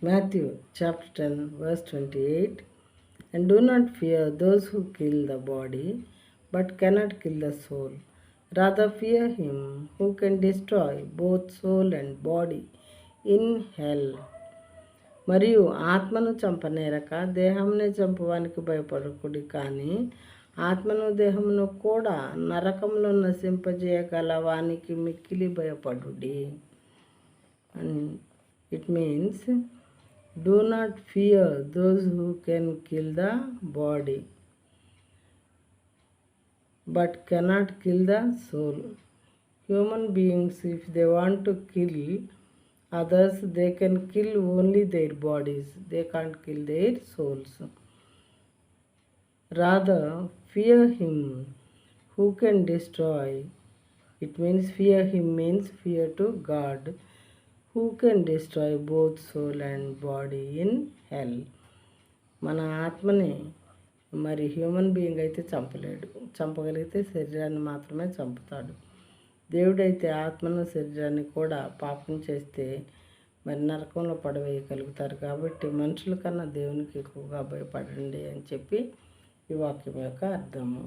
Matthew chapter 10 verse 28. And do not fear those who kill the body, but cannot kill the soul. Rather fear him who can destroy both soul and body in hell. మరియు ఆత్మను చంపనేరక దేహంనే చంపువానికి భయపడకుడి, కానీ ఆత్మను దేహమును కూడా నరకంలో నశింపజేయగల వానికి మిక్కిలి భయపడుడి. And it means, do not fear those who can kill the body, but cannot kill the soul. Human beings, if they want to kill others, they can kill only their bodies. They can't kill their souls. Rather, fear him who can destroy. It means fear him means fear to God, who can destroy both soul and body in hell. మన ఆత్మని మరి human being అయితే చంపలేడు. చంపగలిగితే శరీరాన్ని మాత్రమే చంపుతాడు. దేవుడైతే ఆత్మను శరీరాన్ని కూడా పాపం చేస్తే మరి నరకంలో పడవేయగలుగుతారు. కాబట్టి మనుషుల కన్నా దేవునికి ఎక్కువగా భయపడండి అని చెప్పి ఈ వాక్యం యొక్క అర్థము.